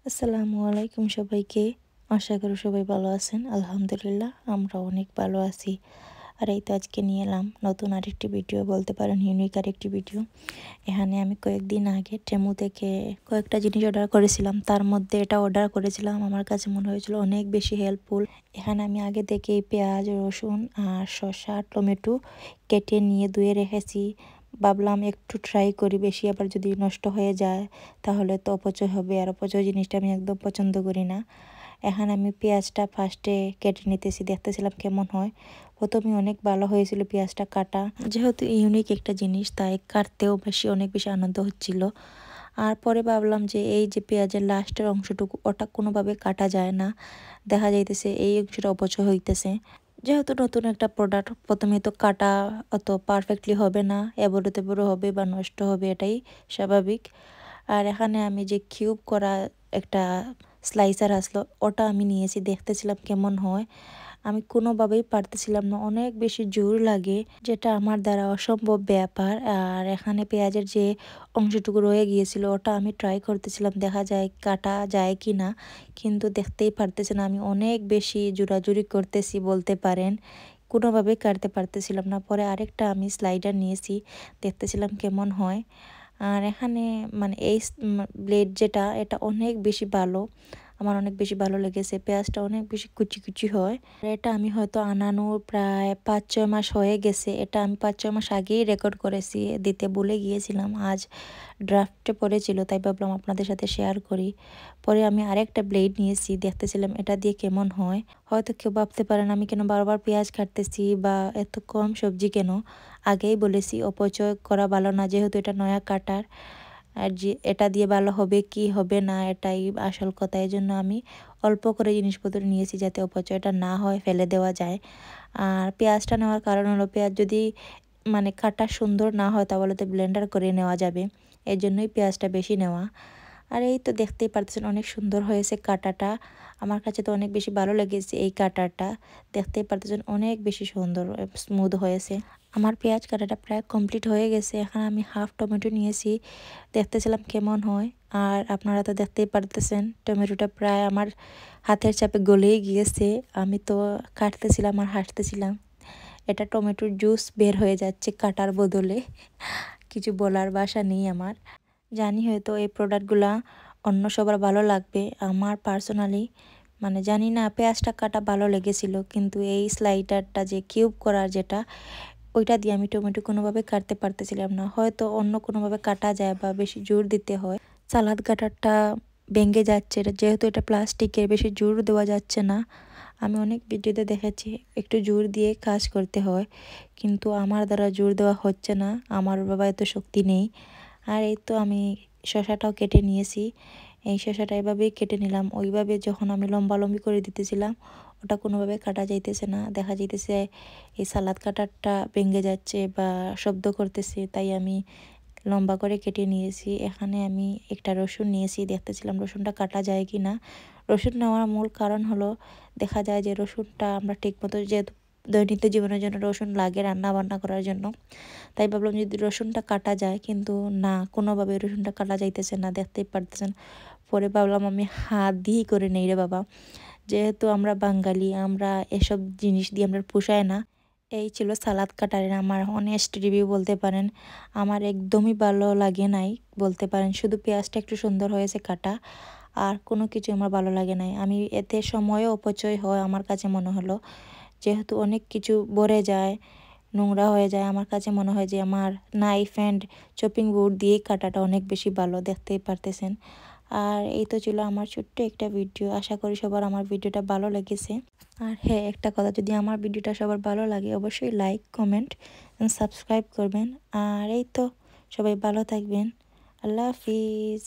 আসসালামু আলাইকুম সবাইকে। আশা করি সবাই ভালো আছেন। আলহামদুলিল্লাহ আমরা অনেক ভালো আছি। আর এই তো আজকে নিয়ে এলাম নতুন আরেকটি ভিডিও, বলতে পারেন ইউনিক আরেকটি ভিডিও। এখানে আমি কয়েকদিন আগে টেমু থেকে কয়েকটা জিনিস অর্ডার করেছিলাম, তার মধ্যে এটা অর্ডার করেছিলাম। আমার কাছে মনে হয়েছিল অনেক বেশি হেল্পফুল। এখানে আমি আগে থেকেই পেঁয়াজ, রসুন আর শসা, টমেটো কেটে নিয়ে ধুয়ে রেখেছি। ভাবলাম একটু ট্রাই করি, বেশি আবার যদি নষ্ট হয়ে যায় তাহলে তো অপচয় হবে, আর অপচয় জিনিসটা আমি একদম পছন্দ করি না। এখন আমি পেঁয়াজটা ফার্স্টে কেটে নিতেছি, দেখতেছিলাম কেমন হয়। প্রথমে অনেক ভালো হয়েছিল পেঁয়াজটা কাটা, যেহেতু ইউনিক একটা জিনিস তাই কাটতেও অনেক বেশি আনন্দ হচ্ছিল। আর পরে ভাবলাম যে এই যে পেঁয়াজের লাস্টের অংশটুকু, ওটা কোনোভাবে কাটা যায় না, দেখা যাইতেছে এই অংশটা অপচয় হইতেছে। যেহেতু নতুন একটা প্রোডাক্ট, প্রথমে তো কাটা অত পারফেক্টলি হবে না, এবড়ো তেবড়ো হবে বা নষ্ট হবে, এটাই স্বাভাবিক। আর এখানে আমি যে কিউব করা একটা স্লাইসার আসলো, ওটা আমি নিয়েছি, দেখতেছিলাম কেমন হয়। আমি কোনোভাবেই পারতেছিলাম না, অনেক বেশি জোর লাগে, যেটা আমার দ্বারা অসম্ভব ব্যাপার। আর এখানে পেঁয়াজের যে অংশটুকু রয়ে গিয়েছিল ওটা আমি ট্রাই করতেছিলাম, দেখা যায় কাটা যায় কি না, কিন্তু দেখতেই পারতেছি না। আমি অনেক বেশি জোরাজুরি করতেছি বলতে পারেন, কোনোভাবে কাটতে পারতেছিলাম না। পরে আরেকটা আমি স্লাইডার নিয়েছি, দেখতেছিলাম কেমন হয়। আর এখানে মানে এই ব্লেড যেটা, এটা অনেক বেশি ভালো, আমার অনেক বেশি ভালো লেগেছে। পেঁয়াজটা অনেক বেশি কুচি কুচি হয়। আর এটা আমি হয়তো আনানোর প্রায় 5-6 মাস হয়ে গেছে। এটা আমি 5-6 মাস আগেই রেকর্ড করেছি, দিতে ভুলে গিয়েছিলাম, আজ ড্রাফটে পড়েছিল তাই ভাবলাম আপনাদের সাথে শেয়ার করি। পরে আমি আরেকটা ব্লেড নিয়েছি, দেখতেছিলাম এটা দিয়ে কেমন হয়। হয়তো কেউ ভাবতে পারেন আমি কেন বারবার পেঁয়াজ কাটতেছি বা এত কম সবজি কেন। আগেই বলেছি অপচয় করা ভালো না, যেহেতু এটা নয়া কাটার। আর যে এটা দিয়ে ভালো হবে কি হবে না এটাই আসল কথা। এই জন্য আমি অল্প করে জিনিসপত্র নিয়েছি, যাতে অপচয়টা না হয়, ফেলে দেওয়া যায়। আর পেঁয়াজটা নেওয়ার কারণ হলো, পেঁয়াজ যদি মানে কাটা সুন্দর না হয় তাহলে তো ব্লেন্ডার করে নেওয়া যাবে, এর জন্যই পেঁয়াজটা বেশি নেওয়া। আর এই তো দেখতেই পাচ্ছেন অনেক সুন্দর হয়েছে কাটাটা, আমার কাছে তো অনেক বেশি ভালো লেগেছে এই কাটাটা। দেখতেই পাচ্ছেন অনেক বেশি সুন্দর স্মুথ হয়েছে। আমার পেঁয়াজ কাটাটা প্রায় কমপ্লিট হয়ে গেছে। এখন আমি হাফ টমেটো নিয়েছি, দেখতেছিলাম কেমন হয়। আর আপনারা তো দেখতেই পারতেছেন টমেটোটা প্রায় আমার হাতের চাপে গলেই গিয়েছে। আমি তো কাটতেছিলাম আর হাঁটতেছিলাম, এটা টমেটোর জুস বের হয়ে যাচ্ছে কাটার বদলে। কিছু বলার ভাষা নেই আমার। জানি হয়তো এই প্রোডাক্টগুলা অন্য সবার ভালো লাগবে, আমার পার্সোনালি মানে জানি না, পেঁয়াজটা কাটা ভালো লেগেছিল, কিন্তু এই স্লাইডারটা যে কিউব করার যেটা, ওইটা দিয়ে আমি টমেটো কোনোভাবে কাটতে পারতেছিলাম না। হয়তো অন্য কোনোভাবে কাটা যায় বা বেশি জোর দিতে হয়। সালাদ কাটারটা ভেঙে যাচ্ছে, যেহেতু এটা প্লাস্টিকের, বেশি জোর দেওয়া যাচ্ছে না। আমি অনেক ভিডিওতে দেখেছি একটু জোর দিয়ে কাজ করতে হয়, কিন্তু আমার দ্বারা জোর দেওয়া হচ্ছে না, আমার বাবা এত শক্তি নেই। আর এই তো আমি শসাটাও কেটে নিয়েছি, এই শসাটা এভাবেই কেটে নিলাম। ওইভাবে যখন আমি লম্বালম্বি করে দিতেছিলাম, ওটা কোনোভাবে কাটা যাইতেছে না, দেখা যাইতেছে এই সালাদ কাটারটা ভেঙে যাচ্ছে বা শব্দ করতেছে, তাই আমি লম্বা করে কেটে নিয়েছি। এখানে আমি একটা রসুন নিয়েছি, দেখতেছিলাম রসুনটা কাটা যায় কি না। রসুন নেওয়ার মূল কারণ হলো, দেখা যায় যে রসুনটা আমরা ঠিকমতো, যেহেতু দৈনন্দিন জীবনের জন্য রসুন লাগে রান্না বান্না করার জন্য, তাই ভাবলাম যদি রসুনটা কাটা যায়, কিন্তু না, কোনোভাবে রসুনটা কাটা যাইতেছে না, দেখতেই পারতেছেন। পরে ভাবলাম আমি হাত দিয়েই করে নেই রে বাবা, যেহেতু আমরা বাঙালি, আমরা এসব জিনিস দিয়ে আমরা পোষায় না। এই ছিল সালাদ কাটারের আমার অনেস্ট রিভিউ বলতে পারেন। আমার একদমই ভালো লাগে নাই বলতে পারেন, শুধু পেঁয়াজটা একটু সুন্দর হয়েছে কাটা, আর কোনো কিছু আমার ভালো লাগে নাই। আমি এতে সময়ও অপচয় হয় আমার কাছে মনে হলো, যেহেতু অনেক কিছু ভরে যায়, নোংরা হয়ে যায়। আমার কাছে মনে হয় যে আমার নাইফ অ্যান্ড চপিং বোর্ড দিয়ে কাটাটা অনেক বেশি ভালো, দেখতেই পারতেছেন। আর এই তো ছিল আমার ছোট্ট একটা ভিডিও, আশা করি সবার আমার ভিডিওটা ভালো লেগেছে। আর হ্যাঁ, একটা কথা, যদি আমার ভিডিওটা সবার ভালো লাগে অবশ্যই লাইক, কমেন্ট, সাবস্ক্রাইব করবেন। আর এই তো, সবাই ভালো থাকবেন। আল্লাহ হাফিজ।